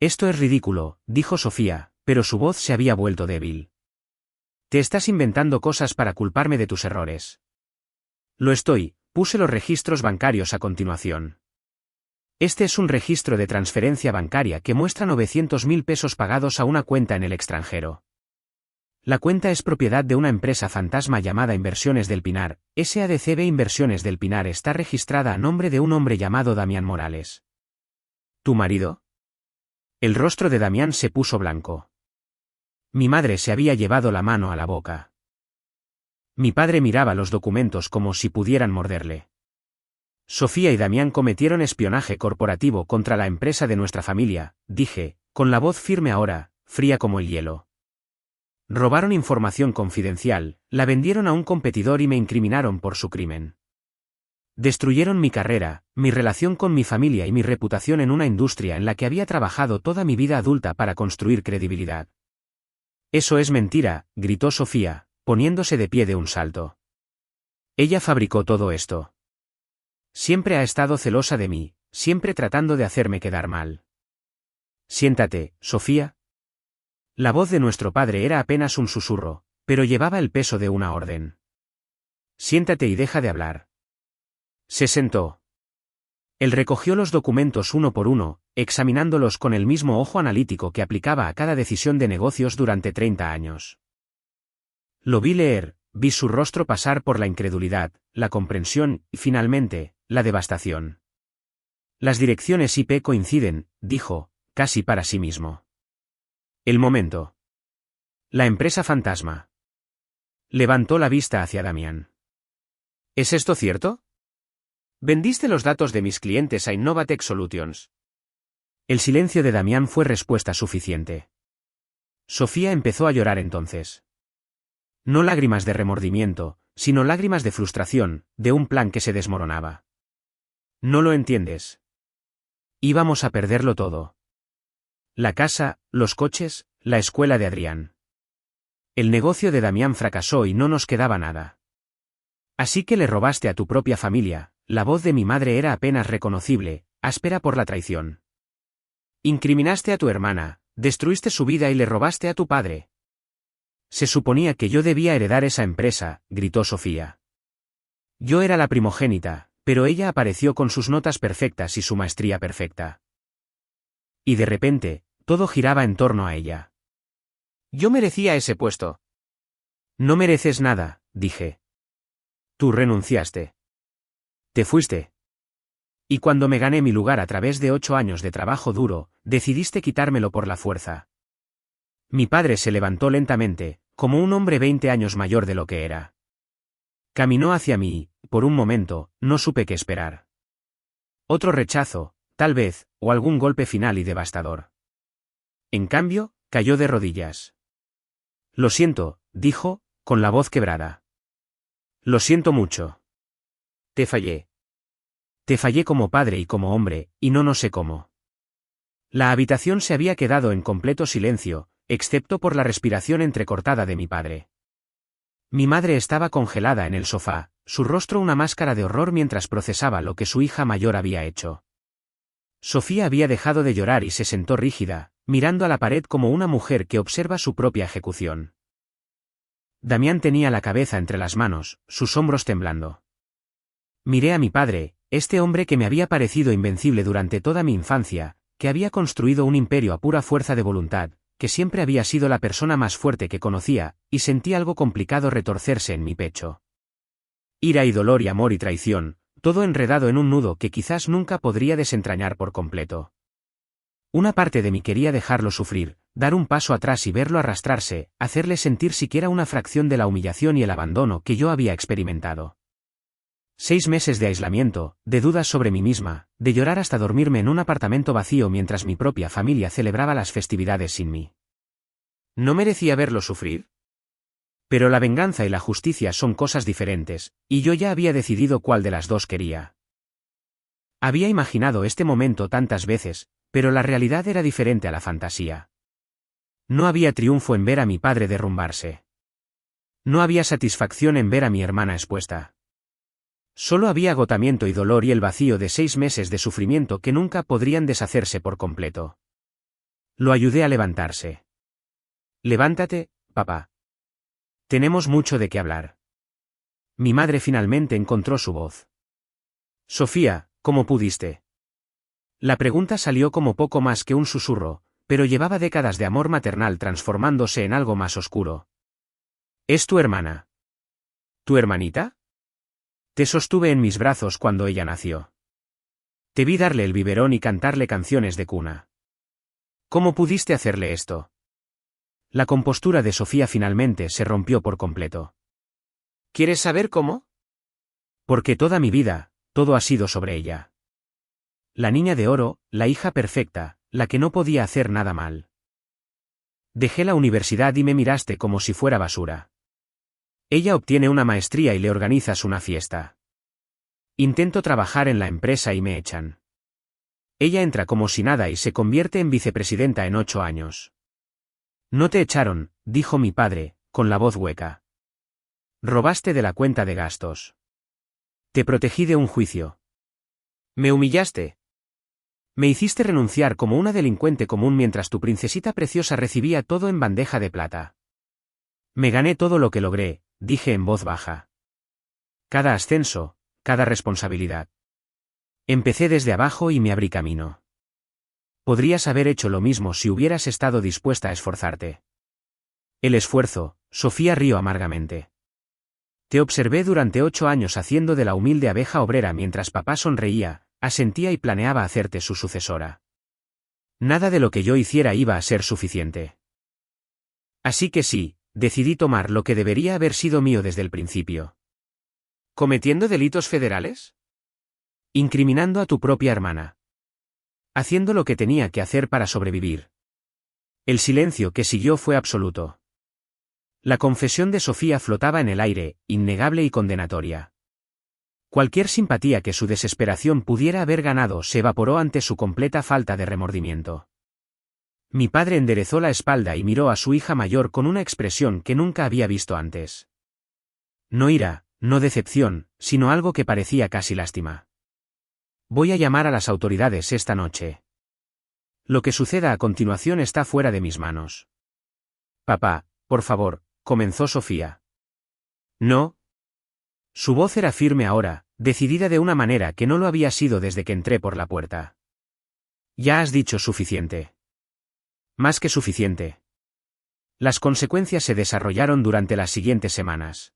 Esto es ridículo, dijo Sofía, pero su voz se había vuelto débil. Te estás inventando cosas para culparme de tus errores. Lo estoy, puse los registros bancarios a continuación. Este es un registro de transferencia bancaria que muestra 900.000 pesos pagados a una cuenta en el extranjero. La cuenta es propiedad de una empresa fantasma llamada Inversiones del Pinar. SADCB Inversiones del Pinar está registrada a nombre de un hombre llamado Damián Morales. ¿Tu marido? El rostro de Damián se puso blanco. Mi madre se había llevado la mano a la boca. Mi padre miraba los documentos como si pudieran morderle. Sofía y Damián cometieron espionaje corporativo contra la empresa de nuestra familia, dije, con la voz firme ahora, fría como el hielo. Robaron información confidencial, la vendieron a un competidor y me incriminaron por su crimen. Destruyeron mi carrera, mi relación con mi familia y mi reputación en una industria en la que había trabajado toda mi vida adulta para construir credibilidad. Eso es mentira, gritó Sofía, poniéndose de pie de un salto. Ella fabricó todo esto. Siempre ha estado celosa de mí, siempre tratando de hacerme quedar mal. Siéntate, Sofía. La voz de nuestro padre era apenas un susurro, pero llevaba el peso de una orden. Siéntate y deja de hablar. Se sentó. Él recogió los documentos uno por uno, examinándolos con el mismo ojo analítico que aplicaba a cada decisión de negocios durante 30 años. Lo vi leer, vi su rostro pasar por la incredulidad, la comprensión y, finalmente, la devastación. Las direcciones IP coinciden, dijo, casi para sí mismo. El momento. La empresa fantasma. Levantó la vista hacia Damián. ¿Es esto cierto? ¿Vendiste los datos de mis clientes a Innovatech Solutions? El silencio de Damián fue respuesta suficiente. Sofía empezó a llorar entonces. No lágrimas de remordimiento, sino lágrimas de frustración, de un plan que se desmoronaba. No lo entiendes. Íbamos a perderlo todo. La casa, los coches, la escuela de Adrián. El negocio de Damián fracasó y no nos quedaba nada. Así que le robaste a tu propia familia. La voz de mi madre era apenas reconocible, áspera por la traición. Incriminaste a tu hermana, destruiste su vida y le robaste a tu padre. Se suponía que yo debía heredar esa empresa, gritó Sofía. Yo era la primogénita, pero ella apareció con sus notas perfectas y su maestría perfecta. Y de repente, todo giraba en torno a ella. Yo merecía ese puesto. No mereces nada, dije. Tú renunciaste. Te fuiste. Y cuando me gané mi lugar a través de 8 años de trabajo duro, decidiste quitármelo por la fuerza. Mi padre se levantó lentamente, como un hombre 20 años mayor de lo que era. Caminó hacia mí y, por un momento, no supe qué esperar. Otro rechazo, tal vez, o algún golpe final y devastador. En cambio, cayó de rodillas. Lo siento, dijo, con la voz quebrada. Lo siento mucho. Te fallé. Te fallé como padre y como hombre, y no sé cómo. La habitación se había quedado en completo silencio, excepto por la respiración entrecortada de mi padre. Mi madre estaba congelada en el sofá, su rostro una máscara de horror mientras procesaba lo que su hija mayor había hecho. Sofía había dejado de llorar y se sentó rígida, mirando a la pared como una mujer que observa su propia ejecución. Damián tenía la cabeza entre las manos, sus hombros temblando. Miré a mi padre, este hombre que me había parecido invencible durante toda mi infancia, que había construido un imperio a pura fuerza de voluntad, que siempre había sido la persona más fuerte que conocía, y sentí algo complicado retorcerse en mi pecho. Ira y dolor y amor y traición, todo enredado en un nudo que quizás nunca podría desentrañar por completo. Una parte de mí quería dejarlo sufrir, dar un paso atrás y verlo arrastrarse, hacerle sentir siquiera una fracción de la humillación y el abandono que yo había experimentado. 6 meses de aislamiento, de dudas sobre mí misma, de llorar hasta dormirme en un apartamento vacío mientras mi propia familia celebraba las festividades sin mí. ¿No merecía verlo sufrir? Pero la venganza y la justicia son cosas diferentes, y yo ya había decidido cuál de las dos quería. Había imaginado este momento tantas veces, pero la realidad era diferente a la fantasía. No había triunfo en ver a mi padre derrumbarse. No había satisfacción en ver a mi hermana expuesta. Solo había agotamiento y dolor y el vacío de 6 meses de sufrimiento que nunca podrían deshacerse por completo. Lo ayudé a levantarse. Levántate, papá. Tenemos mucho de qué hablar. Mi madre finalmente encontró su voz. Sofía, ¿cómo pudiste? La pregunta salió como poco más que un susurro, pero llevaba décadas de amor maternal transformándose en algo más oscuro. ¿Es tu hermana? ¿Tu hermanita? Te sostuve en mis brazos cuando ella nació. Te vi darle el biberón y cantarle canciones de cuna. ¿Cómo pudiste hacerle esto? La compostura de Sofía finalmente se rompió por completo. ¿Quieres saber cómo? Porque toda mi vida, todo ha sido sobre ella. La niña de oro, la hija perfecta, la que no podía hacer nada mal. Dejé la universidad y me miraste como si fuera basura. Ella obtiene una maestría y le organizas una fiesta. Intento trabajar en la empresa y me echan. Ella entra como si nada y se convierte en vicepresidenta en 8 años. No te echaron, dijo mi padre, con la voz hueca. Robaste de la cuenta de gastos. Te protegí de un juicio. Me humillaste. Me hiciste renunciar como una delincuente común mientras tu princesita preciosa recibía todo en bandeja de plata. Me gané todo lo que logré, dije en voz baja. Cada ascenso, cada responsabilidad. Empecé desde abajo y me abrí camino. Podrías haber hecho lo mismo si hubieras estado dispuesta a esforzarte. El esfuerzo, Sofía rió amargamente. Te observé durante 8 años haciendo de la humilde abeja obrera mientras papá sonreía, asentía y planeaba hacerte su sucesora. Nada de lo que yo hiciera iba a ser suficiente. Así que sí, decidí tomar lo que debería haber sido mío desde el principio. ¿Cometiendo delitos federales? Incriminando a tu propia hermana. Haciendo lo que tenía que hacer para sobrevivir. El silencio que siguió fue absoluto. La confesión de Sofía flotaba en el aire, innegable y condenatoria. Cualquier simpatía que su desesperación pudiera haber ganado se evaporó ante su completa falta de remordimiento. Mi padre enderezó la espalda y miró a su hija mayor con una expresión que nunca había visto antes. No ira, no decepción, sino algo que parecía casi lástima. Voy a llamar a las autoridades esta noche. Lo que suceda a continuación está fuera de mis manos. Papá, por favor, comenzó Sofía. No. Su voz era firme ahora, decidida de una manera que no lo había sido desde que entré por la puerta. Ya has dicho suficiente. Más que suficiente. Las consecuencias se desarrollaron durante las siguientes semanas.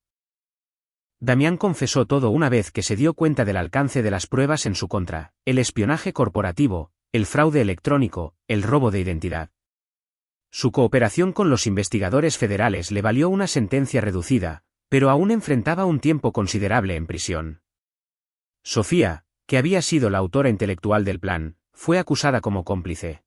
Damián confesó todo una vez que se dio cuenta del alcance de las pruebas en su contra, el espionaje corporativo, el fraude electrónico, el robo de identidad. Su cooperación con los investigadores federales le valió una sentencia reducida, pero aún enfrentaba un tiempo considerable en prisión. Sofía, que había sido la autora intelectual del plan, fue acusada como cómplice.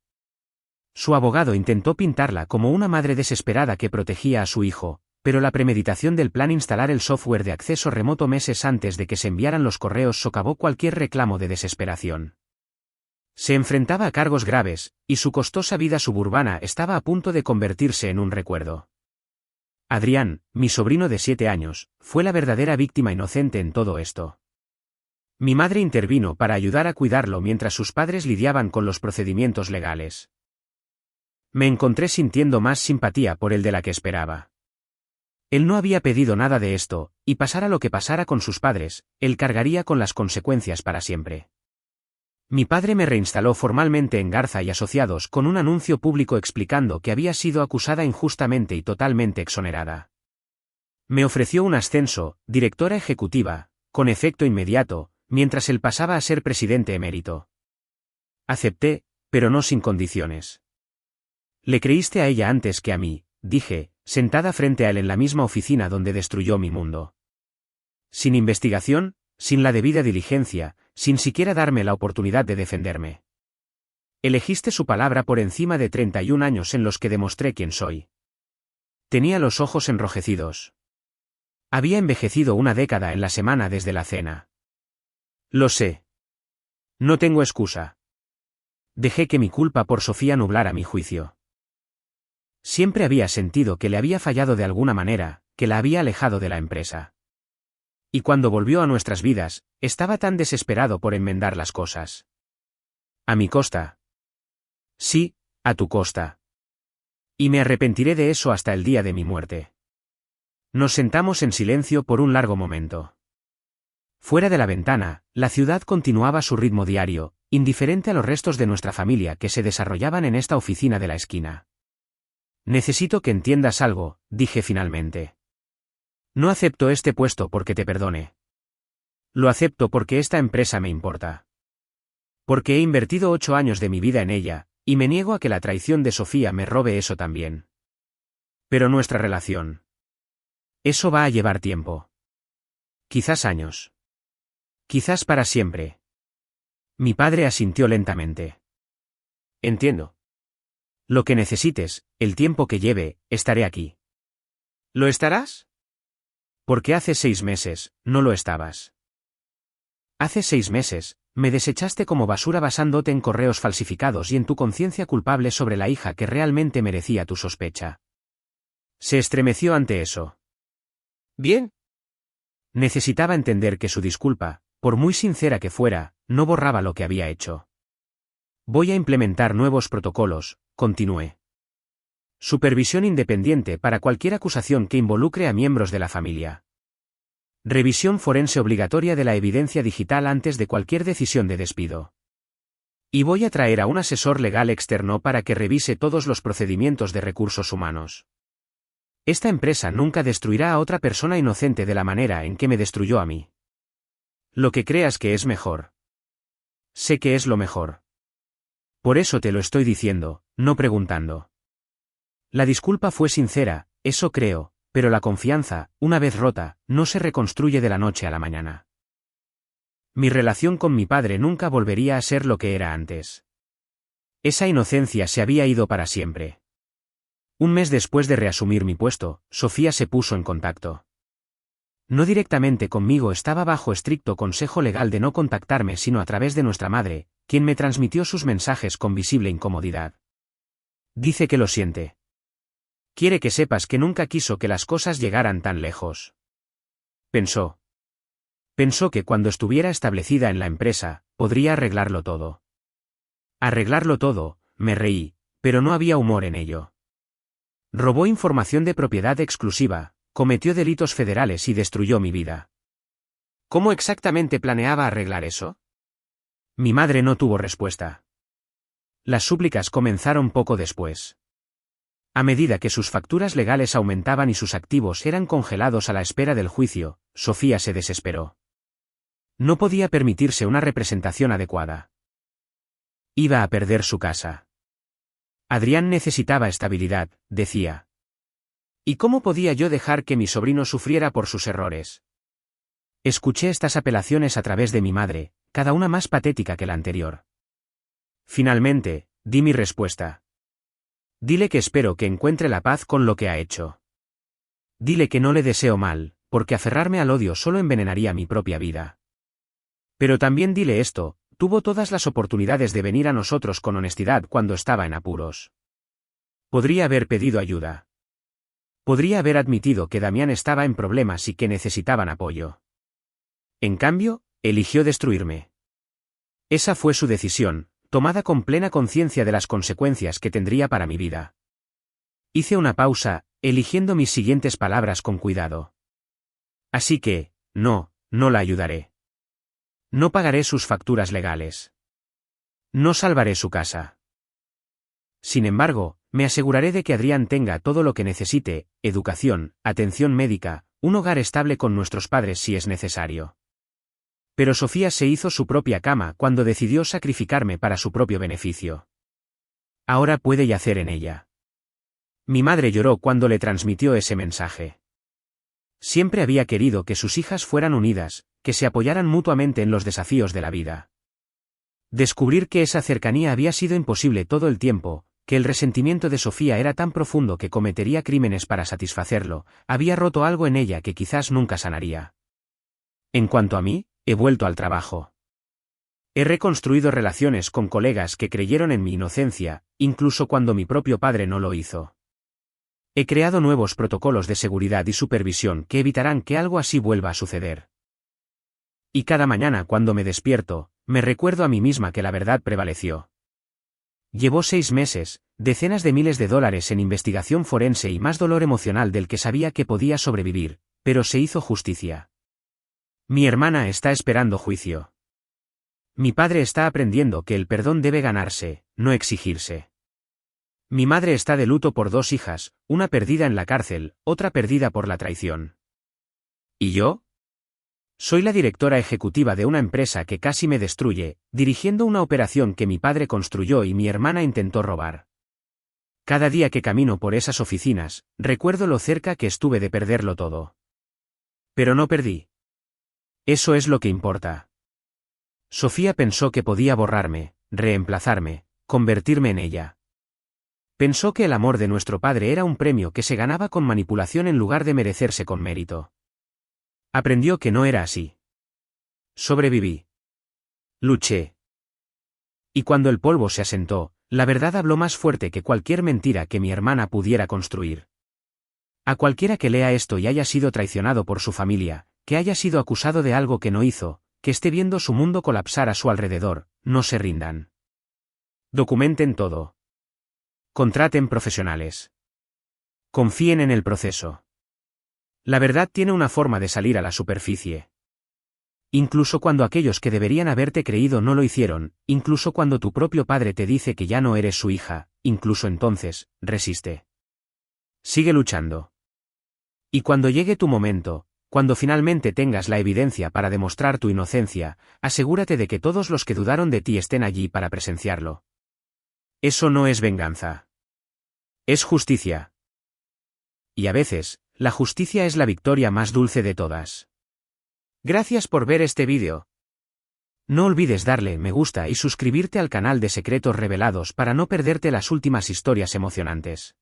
Su abogado intentó pintarla como una madre desesperada que protegía a su hijo, pero la premeditación del plan instalar el software de acceso remoto meses antes de que se enviaran los correos socavó cualquier reclamo de desesperación. Se enfrentaba a cargos graves, y su costosa vida suburbana estaba a punto de convertirse en un recuerdo. Adrián, mi sobrino de 7 años, fue la verdadera víctima inocente en todo esto. Mi madre intervino para ayudar a cuidarlo mientras sus padres lidiaban con los procedimientos legales. Me encontré sintiendo más simpatía por él de la que esperaba. Él no había pedido nada de esto, y pasara lo que pasara con sus padres, él cargaría con las consecuencias para siempre. Mi padre me reinstaló formalmente en Garza y Asociados con un anuncio público explicando que había sido acusada injustamente y totalmente exonerada. Me ofreció un ascenso, directora ejecutiva, con efecto inmediato, mientras él pasaba a ser presidente emérito. Acepté, pero no sin condiciones. Le creíste a ella antes que a mí, dije, sentada frente a él en la misma oficina donde destruyó mi mundo. Sin investigación, sin la debida diligencia, sin siquiera darme la oportunidad de defenderme. Elegiste su palabra por encima de 31 años en los que demostré quién soy. Tenía los ojos enrojecidos. Había envejecido una década en la semana desde la cena. Lo sé. No tengo excusa. Dejé que mi culpa por Sofía nublara mi juicio. Siempre había sentido que le había fallado de alguna manera, que la había alejado de la empresa. Y cuando volvió a nuestras vidas, estaba tan desesperado por enmendar las cosas. A mi costa. Sí, a tu costa. Y me arrepentiré de eso hasta el día de mi muerte. Nos sentamos en silencio por un largo momento. Fuera de la ventana, la ciudad continuaba su ritmo diario, indiferente a los restos de nuestra familia que se desarrollaban en esta oficina de la esquina. Necesito que entiendas algo, dije finalmente. No acepto este puesto porque te perdone. Lo acepto porque esta empresa me importa. Porque he invertido 8 años de mi vida en ella, y me niego a que la traición de Sofía me robe eso también. Pero nuestra relación. Eso va a llevar tiempo. Quizás años. Quizás para siempre. Mi padre asintió lentamente. Entiendo. Lo que necesites, el tiempo que lleve, estaré aquí. ¿Lo estarás? Porque hace 6 meses, no lo estabas. Hace 6 meses, me desechaste como basura basándote en correos falsificados y en tu conciencia culpable sobre la hija que realmente merecía tu sospecha. Se estremeció ante eso. Bien. Necesitaba entender que su disculpa, por muy sincera que fuera, no borraba lo que había hecho. Voy a implementar nuevos protocolos, continué. Supervisión independiente para cualquier acusación que involucre a miembros de la familia. Revisión forense obligatoria de la evidencia digital antes de cualquier decisión de despido. Y voy a traer a un asesor legal externo para que revise todos los procedimientos de recursos humanos. Esta empresa nunca destruirá a otra persona inocente de la manera en que me destruyó a mí. Lo que creas que es mejor. Sé que es lo mejor. Por eso te lo estoy diciendo, no preguntando. La disculpa fue sincera, eso creo, pero la confianza, una vez rota, no se reconstruye de la noche a la mañana. Mi relación con mi padre nunca volvería a ser lo que era antes. Esa inocencia se había ido para siempre. Un mes después de reasumir mi puesto, Sofía se puso en contacto. No directamente conmigo, estaba bajo estricto consejo legal de no contactarme sino a través de nuestra madre, quien me transmitió sus mensajes con visible incomodidad. Dice que lo siente. Quiere que sepas que nunca quiso que las cosas llegaran tan lejos. Pensó. Pensó que cuando estuviera establecida en la empresa, podría arreglarlo todo. Arreglarlo todo, me reí, pero no había humor en ello. Robó información de propiedad exclusiva, cometió delitos federales y destruyó mi vida. ¿Cómo exactamente planeaba arreglar eso? Mi madre no tuvo respuesta. Las súplicas comenzaron poco después. A medida que sus facturas legales aumentaban y sus activos eran congelados a la espera del juicio, Sofía se desesperó. No podía permitirse una representación adecuada. Iba a perder su casa. Adrián necesitaba estabilidad, decía. ¿Y cómo podía yo dejar que mi sobrino sufriera por sus errores? Escuché estas apelaciones a través de mi madre, cada una más patética que la anterior. Finalmente, di mi respuesta. Dile que espero que encuentre la paz con lo que ha hecho. Dile que no le deseo mal, porque aferrarme al odio solo envenenaría mi propia vida. Pero también dile esto, tuvo todas las oportunidades de venir a nosotros con honestidad cuando estaba en apuros. Podría haber pedido ayuda. Podría haber admitido que Damián estaba en problemas y que necesitaban apoyo. En cambio, eligió destruirme. Esa fue su decisión, tomada con plena conciencia de las consecuencias que tendría para mi vida. Hice una pausa, eligiendo mis siguientes palabras con cuidado. Así que, no la ayudaré. No pagaré sus facturas legales. No salvaré su casa. Sin embargo, me aseguraré de que Adrián tenga todo lo que necesite, educación, atención médica, un hogar estable con nuestros padres si es necesario. Pero Sofía se hizo su propia cama cuando decidió sacrificarme para su propio beneficio. Ahora puede yacer en ella. Mi madre lloró cuando le transmitió ese mensaje. Siempre había querido que sus hijas fueran unidas, que se apoyaran mutuamente en los desafíos de la vida. Descubrir que esa cercanía había sido imposible todo el tiempo, que el resentimiento de Sofía era tan profundo que cometería crímenes para satisfacerlo, había roto algo en ella que quizás nunca sanaría. En cuanto a mí, he vuelto al trabajo. He reconstruido relaciones con colegas que creyeron en mi inocencia, incluso cuando mi propio padre no lo hizo. He creado nuevos protocolos de seguridad y supervisión que evitarán que algo así vuelva a suceder. Y cada mañana cuando me despierto, me recuerdo a mí misma que la verdad prevaleció. Llevó 6 meses, decenas de miles de dólares en investigación forense y más dolor emocional del que sabía que podía sobrevivir, pero se hizo justicia. Mi hermana está esperando juicio. Mi padre está aprendiendo que el perdón debe ganarse, no exigirse. Mi madre está de luto por 2 hijas, una perdida en la cárcel, otra perdida por la traición. ¿Y yo? Soy la directora ejecutiva de una empresa que casi me destruye, dirigiendo una operación que mi padre construyó y mi hermana intentó robar. Cada día que camino por esas oficinas, recuerdo lo cerca que estuve de perderlo todo. Pero no perdí. Eso es lo que importa. Sofía pensó que podía borrarme, reemplazarme, convertirme en ella. Pensó que el amor de nuestro padre era un premio que se ganaba con manipulación en lugar de merecerse con mérito. Aprendió que no era así. Sobreviví. Luché. Y cuando el polvo se asentó, la verdad habló más fuerte que cualquier mentira que mi hermana pudiera construir. A cualquiera que lea esto y haya sido traicionado por su familia, que haya sido acusado de algo que no hizo, que esté viendo su mundo colapsar a su alrededor, no se rindan. Documenten todo. Contraten profesionales. Confíen en el proceso. La verdad tiene una forma de salir a la superficie. Incluso cuando aquellos que deberían haberte creído no lo hicieron, incluso cuando tu propio padre te dice que ya no eres su hija, incluso entonces, resiste. Sigue luchando. Y cuando llegue tu momento, cuando finalmente tengas la evidencia para demostrar tu inocencia, asegúrate de que todos los que dudaron de ti estén allí para presenciarlo. Eso no es venganza. Es justicia. Y a veces, la justicia es la victoria más dulce de todas. Gracias por ver este vídeo. No olvides darle me gusta y suscribirte al canal de Secretos Revelados para no perderte las últimas historias emocionantes.